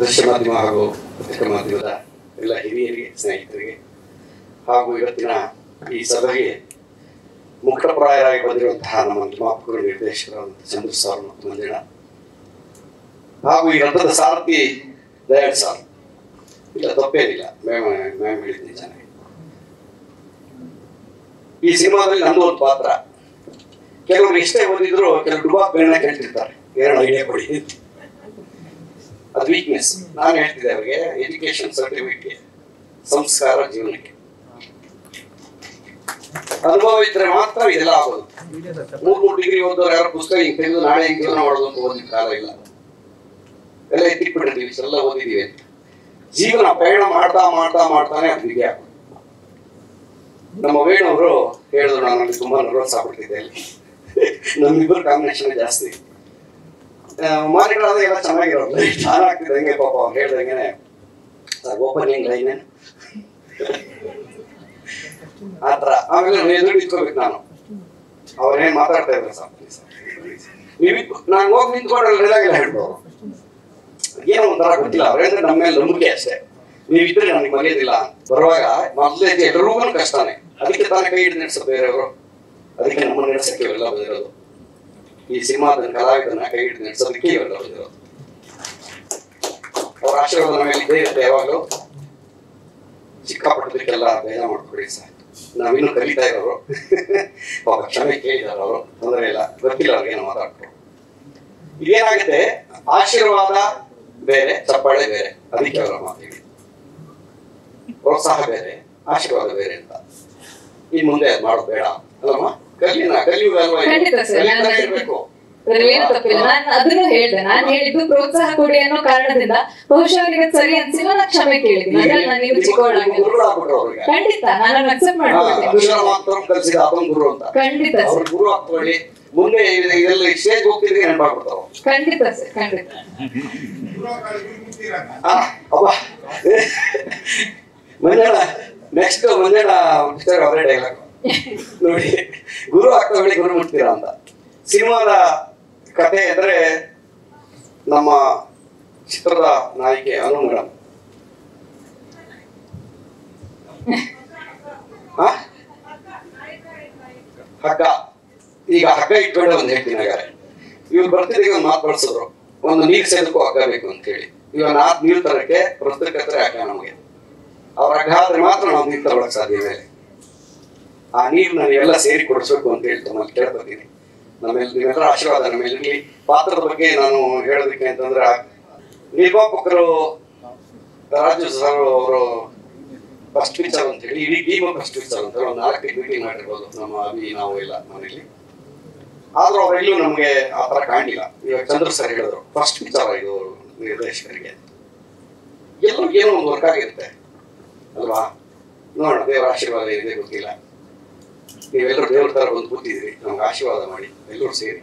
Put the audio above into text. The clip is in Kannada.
ದೃಶ್ಯ ಮಾಧ್ಯಮ ಹಾಗೂ ಪತ್ರಿಕಾ ಮಾಧ್ಯಮದ ಎಲ್ಲ ಹಿರಿಯರಿಗೆ, ಸ್ನೇಹಿತರಿಗೆ ಹಾಗೂ ಇವತ್ತಿನ ಈ ಸಭೆಗೆ ಮುಖ್ಯಪ್ರಾಯರಾಗಿ ಬಂದಿರುವಂತಹ ನಮ್ಮ ನಿರ್ಮಾಪಕರು, ನಿರ್ದೇಶಕರಾದಂತಹ ಚಂದ್ರ ಸರ್ ಮತ್ತು ಮಂಜಣ್ಣ ಹಾಗೂ ಈ ರಥದ ಸಾರಥಿ ದಯಾಳ್ ಸರ್. ಇಲ್ಲ, ತಪ್ಪೇನಿಲ್ಲ, ಮ್ಯಾಮ್ ಹೇಳಿದ್ದೀನಿ ಚೆನ್ನಾಗಿ. ಈ ಸಿನಿಮಾದಲ್ಲಿ ನಂದು ಒಂದು ಪಾತ್ರ. ಕೆಲವರು ಎಷ್ಟೇ ಓದಿದ್ರು ಕೆಲವು ಡುಬಾಕ್ಗಳನ್ನ ಕೇಳ್ತಿರ್ತಾರೆ, ಎರಡು ಐಡಿಯಾ ಕೊಡಿ. ಅದು ವೀಕ್ನೆಸ್. ನಾನು ಹೇಳ್ತಿದ್ದೆ ಅವರಿಗೆ, ಎಜುಕೇಶನ್ ಸರ್ಟಿಫಿಕೇಟ್ ಸಂಸ್ಕಾರ ಜೀವನಕ್ಕೆ ಅನುಭವ ಇದ್ರೆ ಮಾತ್ರ ಇದೆಲ್ಲ ಆಗೋದು. 3 ಡಿಗ್ರಿ ಓದೋರು ಯಾರು ಪುಸ್ತಕ ಹಿಂಗೆ ತೆಗೆದು ನಾಳೆ ಹಿಂಗೆ ಜೀವನ ಮಾಡೋದು ಅಂತ ಓದಿದ ಕಾಲ ಇಲ್ಲ. ಎಲ್ಲ ಎತ್ತಿಟ್ಬಿಟ್ಟಿರ್ತೀವಿ, ಇಷ್ಟೆಲ್ಲ ಓದಿದೀವಿ ಅಂತ. ಜೀವನ ಪಯಣ ಮಾಡ್ತಾನೆ ಅದು ಹೀಗೆ ಆಗೋದು. ನಮ್ಮ ವೇಣವರು ಹೇಳಿದ್ರು, ನಾನು ತುಂಬಾ ನರ್ವಸ್ ಆಗ್ಬಿಟ್ಟಿದ್ದೆ ಅಲ್ಲಿ. ನಮ್ಮಿಬ್ಬರು ಕಾಂಬಿನೇಷನ್ ಜಾಸ್ತಿ. ಮಾರಿಗಳಾದ ಎಲ್ಲ ಚೆನ್ನಾಗಿರೋದು, ಚೆನ್ನಾಗ್ತಿದೆ ಹಂಗೆ. ಪಾಪ ಅವ್ರು ಹೇಳ್ದಂಗೆ ಓಪನಿಂಗ್ ಲೈನ್ ಆತರ. ಆಮೇಲೆ ಎದುರು ನಿಂತ್ಕೋಬೇಕು ನಾನು. ಅವ್ರೇನ್ ಮಾತಾಡ್ತಾ ಇದ್ರು, ನಾನು ಹೋಗಿ ನಿಂತ್ಕೊಂಡ್ರೆ ಡೈಲಾಗೆಲ್ಲ ಹೇಳ್ಬೋದು. ಏನೋ ಒಂಥರ ಗೊತ್ತಿಲ್ಲ, ಅವ್ರೇಂದ್ರೆ ನಮ್ಮ ಮೇಲೆ ನಂಬಿಕೆ ಅಷ್ಟೇ. ನೀವಿದ್ರೆ ನನಗೆ ಮರೆಯೋದಿಲ್ಲ. ಬರುವಾಗ ಮೊದಲೇ ಎಲ್ರಿಗೂ ಕಷ್ಟನೇ, ಅದಕ್ಕೆ ತಾನೇ ಕೈ ಹಿಡಿದು ನಡೆಸೋದು ಬೇರೆಯವರು. ಅದಕ್ಕೆ ನಮ್ಮನ್ನು ನಡೆಸಕ್ಕೆ ಇವೆಲ್ಲ ಬಂದಿರೋದು. ಈ ಸಿನಿಮಾದ ಕಲಾವಿದನ್ನ ಕೈ ಹಿಡಿದು ನಡೆಸೋದಕ್ಕೆ ಇವೆಲ್ಲ ಬಂದಿರೋದು. ಅವ್ರ ಆಶೀರ್ವಾದ ಮೇಲೆ ಇದೇ ಇರುತ್ತೆ ಯಾವಾಗಲೂ. ಚಿಕ್ಕಪಟ್ಟದಕ್ಕೆಲ್ಲ ಬೇಜಾರು ಮಾಡ್ಕೊಡಿ ಸರ್. ನಾವಿನ್ನೂ ಕಲಿತಾ ಇರೋರು. ಪಾಪ ಕ್ಷಮೆ ಕೇಳಿದಾರ ಅವರು, ತೊಂದರೆ ಇಲ್ಲ, ಗೊತ್ತಿಲ್ಲ ಅವ್ರಿಗೇನು ಮಾತಾಡ್ತಾರೆ. ಇದೇನಾಗುತ್ತೆ, ಆಶೀರ್ವಾದ ಬೇರೆ, ಚಪ್ಪಾಳೆ ಬೇರೆ. ಅದಕ್ಕೆ ಅವರ ಮಾತಿಗೆ ಪ್ರೋತ್ಸಾಹ ಬೇರೆ, ಆಶೀರ್ವಾದ ಬೇರೆ ಅಂತ. ಇನ್ ಮುಂದೆ ಅದು ಮಾಡೋದು ಬೇಡ ಅಲ್ಲಮ್ಮ. ಕಲಿಯುಗ ಅಲ್ವಾ, ಇರ್ಬೇಕು. ಏನು ತಪ್ಪಿಲ್ಲ. ನಾನು ಅದನ್ನು ಹೇಳ್ದೆ. ನಾನು ಹೇಳಿದ್ದು ಪ್ರೋತ್ಸಾಹ ಕೊಡಿ ಅನ್ನೋ ಕಾರಣದಿಂದ ಬಹುಶಃ ಅವರಿಗೆ ಸರಿ ಅನ್ಸಿಲ್ಲ, ನಾನು ಕ್ಷಮೆ ಕೇಳಿದ್ದೀನಿ. ಅದ್ರಲ್ಲಿ ನಾನು ನೀವು ಚಿಕ್ಕವಳಾಗಿಲ್ಲ. ಖಂಡಿತ ನಾನು ಅಕ್ಸೆಪ್ಟ್ ಮಾಡ್ಕೊಳ್ತೀನಿ. ಖಂಡಿತ ಸರ್, ಗುರು ಹಾಕೊಳ್ಳಿ. ಮುಂದೆ ಇದೆಲ್ಲ ಸ್ಟೇಜ್ ಹೋಗ್ತಿದ್ರೆ ನೆನಪಾಗ್ಬಿಡ್ತಾವ. ಖಂಡಿತ ಸರ್, ಖಂಡಿತ. ಮಂಜಣ್ಣ ನೆಕ್ಸ್ಟ್ ಮಂಜಣ್ಣ ಅವರೇ ಡೈಲಾಗ್ ನೋಡಿ, ಗುರು ಆಗ್ತಾ ಹೇಳಿ ಗುರು ಮುಟ್ತೀರಾ ಅಂತ. ಸಿನಿಮಾದ ಕಥೆ ಅಂದ್ರೆ ನಮ್ಮ ಚಿತ್ರದ ನಾಯಕಿ ಅನು ಮೇಡಮ್. ಹಗ್ಗ, ಈಗ ಹಗ್ಗ ಇಟ್ಕೊಂಡೆ ಒಂದು ಹೇಳ್ತೀನಿ. ಹಾಗಾದ್ರೆ ಇವ್ರು ಬರ್ತಿದ್ದಾಗ ಒಂದು ಮಾತು ಬಳಸಿದ್ರು, ಒಂದು ನೀರು ಸೇದಕ್ಕೂ ಹಗ್ಗ ಬೇಕು ಅಂತ ಹೇಳಿ. ಇವಾಗ ನೀರು ತರಕ್ಕೆ ಪುಸ್ತಕತ್ರ ಹಗ್ಗ ನಮಗೆ. ಅವ್ರ ಹಗ್ಗ ಆದ್ರೆ ಮಾತ್ರ ನಾವು ನೀರು ತಗೊಳಕ್ ಸಾಧ್ಯ. ಮೇಲೆ ಆ ನೀರು ನಾನು ಎಲ್ಲ ಸೇರಿ ಕೊಡಿಸ್ಬೇಕು ಅಂತ ಹೇಳಿ ತಮ್ಮಲ್ಲಿ ಕೇಳ್ಕೊತೀನಿ. ನೀವೆಲ್ಲರ ಆಶೀರ್ವಾದ ನಮ್ಮ ಮೇಲೆ. ಪಾತ್ರದ ಬಗ್ಗೆ ನಾನು ಹೇಳೋದಕ್ಕೆ ಅಂತಂದ್ರೆ, ನಿರ್ಮಾಪಕರು ರಾಜು ಸರ್ ಅವರು ಫಸ್ಟ್ ಪಿಕ್ಚರ್ ಅಂತ ಹೇಳಿ ಇಡೀ ಟೀಮ್ ಫಸ್ಟ್ ಪಿಕ್ಚರ್ ಅಂತ ಒಂದು 4 ಮೀಟಿಂಗ್ ಮಾಡಿರ್ಬೋದು ನಮ್ಮ ನಾವು ಎಲ್ಲ ಮನೇಲಿ. ಆದ್ರೂ ಅವರೆಲ್ಲೂ ನಮ್ಗೆ ಆ ತರ ಕಾಣಲಿಲ್ಲ. ಇವಾಗ ಚಂದ್ರ ಸರ್ ಹೇಳಿದ್ರು, ಫಸ್ಟ್ ಪಿಕ್ಚರ್ ಇದು ನಿರ್ದೇಶಕರಿಗೆ. ಎಲ್ಲರೂ ಏನೋ ಒಂದು ವರ್ಕ್ ಆಗಿರುತ್ತೆ ಅಲ್ವಾ. ನೋಡೋಣ, ದೇವರ ಆಶೀರ್ವಾದ ಏನಿದೆ ಗೊತ್ತಿಲ್ಲ. ನೀವೆಲ್ಲರೂ ದೇವ್ರ ತರ ಬಂದು ಕೂತಿದ್ರಿ, ನಮ್ಗೆ ಆಶೀರ್ವಾದ ಮಾಡಿ ಎಲ್ಲರೂ ಸೇರಿ